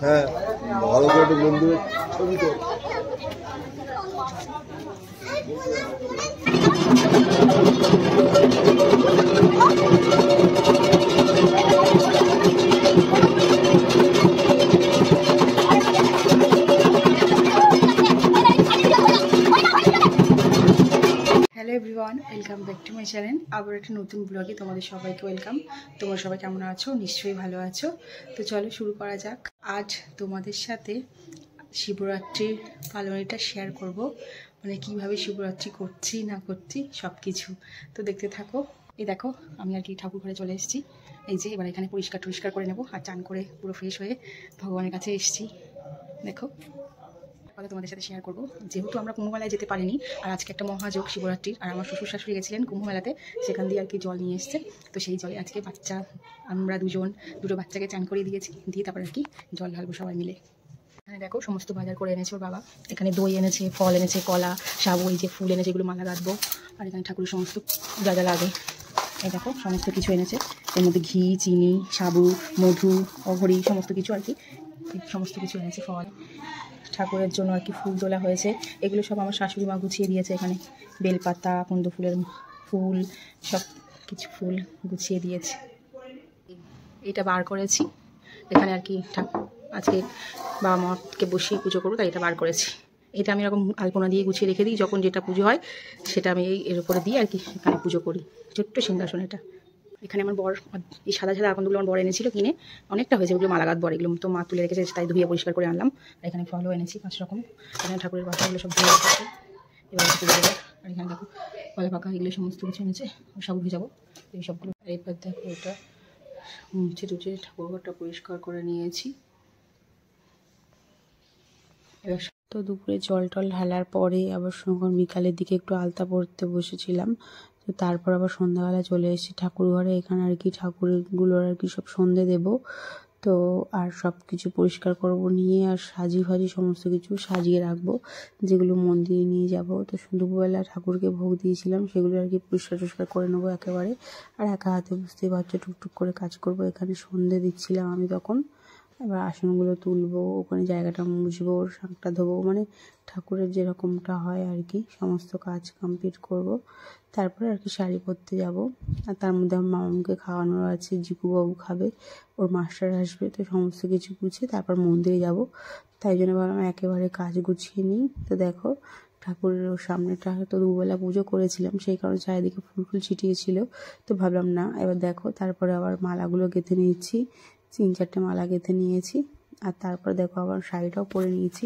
হ্যাঁ, ভালো করে একটু মন্দিরের ছবি তো। Hello everyone, welcome back to my channel. আবার একটা নতুন ব্লগে তোমাদের সবাইকে ওয়েলকাম। তোমরা সবাই কেমন আছো? নিশ্চয়ই ভালো আছো। তো চলো শুরু করা যাক। আজ তোমাদের সাথে শিবরাত্রির পালনটা শেয়ার করব, মানে কিভাবে শিবরাত্রি করছি না করছি সব কিছু। তো দেখতে থাকো। এই দেখো, আমি আর কি ঠাকুর ঘরে চলে এসেছি। এই যে এবার এখানে পরিষ্কার করে নেবো, আর চান করে পুরো ফ্রেশ হয়ে ভগবানের কাছে এসেছি। দেখো, কথা তোমাদের সাথে শেয়ার করবো। যেহেতু আমরা কুম্ভমেলায় যেতে পারিনি, আর আজকে একটা মহাযোগ শিবরাত্রির, আর আমার শ্বশুর শাশুড়ি গেছিলেন কুম্ভমেলাতে, সেখান দিয়ে আর কি জল নিয়ে এসছে। তো সেই জলে আজকে আমরা দুটো বাচ্চাকে চান করিয়ে দিয়েছি, দিয়ে তারপর আর কি জল ঢালবো সবাই মিলে। এখানে দেখো সমস্ত বাজার করে এনেছে ওর বাবা। এখানে দই এনেছে, ফল এনেছে, কলা, সাবু, এই যে ফুল এনেছে, এগুলো মালা গাঁথবো। আর এখানে ঠাকুরের সমস্ত যা যা লাগে, এই দেখো সমস্ত কিছু এনেছে। এর মধ্যে ঘি, চিনি, সাবু, মধু, অঘরি, সমস্ত কিছু আর কি, সমস্ত কিছু এনেছে। ফল, ঠাকুরের জন্য আর কি ফুল তোলা হয়েছে। এগুলো সব আমার শাশুড়ি মা গুছিয়ে দিয়েছে। এখানে বেলপাতা, কুন্দ ফুলের ফুল, সব কিছু ফুল গুছিয়ে দিয়েছে। এইটা বার করেছি এখানে আর কি, আজকে বাবা মাকে বসিয়ে পুজো করবো, তাই এটা বার করেছি। এটা আমি এরকম আলপনা দিয়ে গুছিয়ে রেখে দিই, যখন যেটা পুজো হয় সেটা আমি এর উপরে দিয়ে আর কি এখানে পুজো করি। ছোট্ট সিংহাসন এটা। এখানে আমার বর এই সাদা আকন্দগুলো আমার বর এনেছিল কিনে, অনেকটা হয়েছে। ওগুলো মালাগাত বর, এগুলো তো মা তুলে রেখেছে, তাই ধুয়ে পরিষ্কার করে আনলাম। আর এখানে ফলও এনেছি 5 রকম। এখানে ঠাকুরের বাসাগুলো সব ধুয়ে রেখেছে, এবার পুজো দেবো। আর এখানে দেখো কলা পাকা, এগুলো সমস্ত কিছু এনেছে, সব ভেজাবো এই সবগুলো। এবার দেখো এটা মুছে টুচে ঠাকুর ঘরটা পরিষ্কার করে নিয়েছি। এবার তো দুপুরে জল টল ঢালার পরে আবার সঙ্গে বিকালের দিকে একটু আলতা পড়তে বসেছিলাম। তো তারপর আবার সন্ধ্যাবেলা চলে এসেছি ঠাকুর ঘরে। এখানে আর কি ঠাকুরগুলোর আর কি সব সন্ধে দেব। তো আর সব কিছু পরিষ্কার করব, নিয়ে আর সাজি সমস্ত কিছু সাজিয়ে রাখবো, যেগুলো মন্দিরে নিয়ে যাব। তো দুপুরবেলা ঠাকুরকে ভোগ দিয়েছিলাম, সেগুলো আর কি পরিষ্কার করে নেবো একেবারে। আর একা হাতে বুঝতেই পারছো, টুকটুক করে কাজ করব। এখানে সন্ধে দিচ্ছিলাম আমি তখন। এবার আসনগুলো তুলবো, ওখানে জায়গাটা মুছবো, শাঁখটা ধোবো, মানে ঠাকুরের যেরকমটা হয় আর কি সমস্ত কাজ কমপ্লিট করব। তারপরে আর কি শাড়ি পরতে যাব। আর তার মধ্যে আমার মামাকে খাওয়ানোর আছে, জিকুবাবু খাবে, ওর মাস্টার আসবে। তো সমস্ত কিছু গুছিয়ে তারপর মন্দিরে যাব। তাই জন্য ভাবলাম একেবারে কাজ গুছিয়ে নিই। তো দেখো ঠাকুরের সামনেটা তো দুবেলা পুজো করেছিলাম, সেই কারণে চারিদিকে ফুল ছিটিয়েছিল। তো ভাবলাম না, এবার দেখো তারপরে আবার মালাগুলো গেঁথে নিয়েছি। 3-4টে মালা গেঁথে নিয়েছি। আর তারপর দেখো আবার শাড়িটাও পরে নিয়েছি।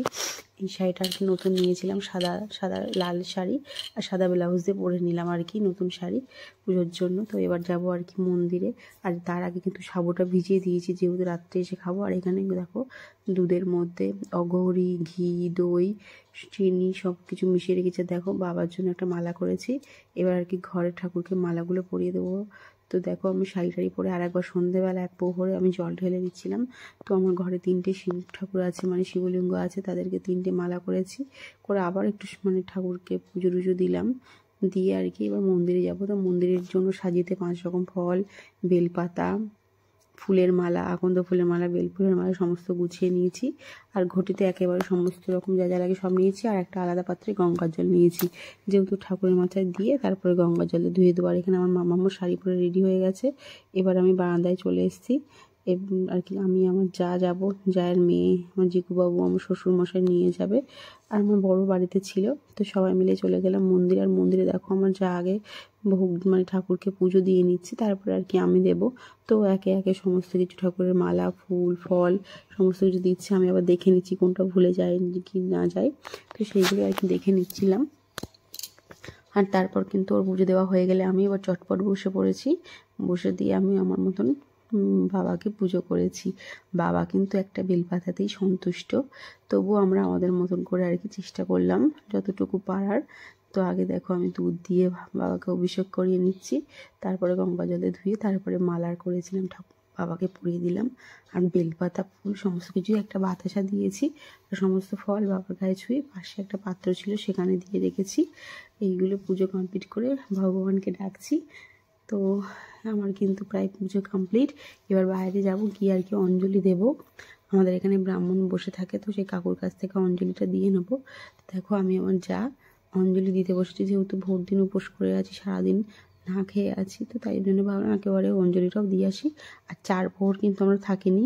এই শাড়িটা আর কি নতুন নিয়েছিলাম, সাদা লাল শাড়ি আর সাদা ব্লাউজ দিয়ে পরে নিলাম আর কি নতুন শাড়ি পুজোর জন্য। তো এবার যাবো আর কি মন্দিরে। আর তার আগে কিন্তু সাবুটা ভিজিয়ে দিয়েছি, যেহেতু রাত্রে এসে খাবো। আর এখানে দেখো দুধের মধ্যে অগৌরি, ঘি, দই, চিনি সব কিছু মিশিয়ে রেখেছে। দেখো বাবার জন্য একটা মালা করেছি। এবার আর কি ঘরে ঠাকুরকে মালাগুলো পরিয়ে দেবো। তো দেখো আমি শাড়ি পরে আর একবার সন্ধেবেলা এক প্রহরে আমি জল ঢেলে দিচ্ছিলাম। তো আমার ঘরে 3টে শিব ঠাকুর আছে, মানে শিবলিঙ্গ আছে, তাদেরকে 3টে মালা করেছি, করে আবার একটু মানে ঠাকুরকে পুজো টুজো দিলাম, দিয়ে আর কি এবার মন্দিরে যাব। তো মন্দিরের জন্য সাজিতে 5 রকম ফল, বেলপাতা, ফুলের মালা, আকন্দ ফুলের মালা, বেল ফুলের মালা সমস্ত গুছিয়ে নিয়েছি। আর ঘটিতে একেবারে সমস্ত রকম যা যা লাগে সব নিয়েছি। আর একটা আলাদা পাত্রে গঙ্গার জল নিয়েছি, যেহেতু ঠাকুরের মাথায় দিয়ে তারপরে গঙ্গার জলে ধুয়ে দেবো। আর এখানে আমার মামাম্মা শাড়ি পরে রেডি হয়ে গেছে। এবার আমি বারান্দায় চলে এসেছি আর কি। আমি আমার যাবো, জায়ের মেয়ে, আমার জিকুবাবু, আমার শ্বশুরমশাই নিয়ে যাবে। আর আমার বড় বাড়িতে ছিল, তো সবাই মিলে চলে গেলাম মন্দিরে। আর মন্দিরে দেখো আমার যা আগে ভোগ, মানে ঠাকুরকে পুজো দিয়ে নিচ্ছি, তারপরে আর কি আমি দেবো। তো একে একে সমস্ত কিছু ঠাকুরের মালা, ফুল, ফল সমস্ত কিছু দিচ্ছে। আমি আবার দেখে নিচ্ছি কোনটা ভুলে যায় কি না যায়, তো সেইগুলো আর কি দেখে নিচ্ছিলাম। আর তারপর কিন্তু ওর পুজো দেওয়া হয়ে গেলে আমি এবার চটপট বসে পড়েছি। বসে দিয়ে আমি আমার মতন বাবাকে পুজো করেছি। বাবা কিন্তু একটা বেলপাতাতেই সন্তুষ্ট, তবুও আমরা আমাদের মতন করে আর কি চেষ্টা করলাম যতটুকু পারার। তো আগে দেখো আমি দুধ দিয়ে বাবাকে অভিষেক করিয়ে নিচ্ছি, তারপরে গঙ্গা জলে ধুয়ে তারপরে মালার করেছিলাম, বাবাকে পরিয়ে দিলাম। আর বেলপাতা, ফুল সমস্ত কিছুই একটা বাতাসা দিয়েছি। আর সমস্ত ফল বাবার গায়ে ছুঁয়ে পাশে একটা পাত্র ছিল সেখানে দিয়ে রেখেছি। এইগুলো পুজো কমপ্লিট করে ভগবানকে ডাকছি। তো আমার কিন্তু প্রায় পুজো কমপ্লিট। এবার বাইরে যাব, গিয়ে আর কি অঞ্জলি দেব। আমাদের এখানে ব্রাহ্মণ বসে থাকে, তো সেই কাকুর কাছ থেকে অঞ্জলিটা দিয়ে নেবো। দেখো আমি আমার যা অঞ্জলি দিতে বসেছি, যেহেতু ভোর দিন উপোস করে আছি, সারাদিন না খেয়ে আছি, তো তাই জন্য ভাবলাম একেবারে অঞ্জলিটাও দিয়ে আসি। আর 4 প্রহর কিন্তু আমরা থাকিনি।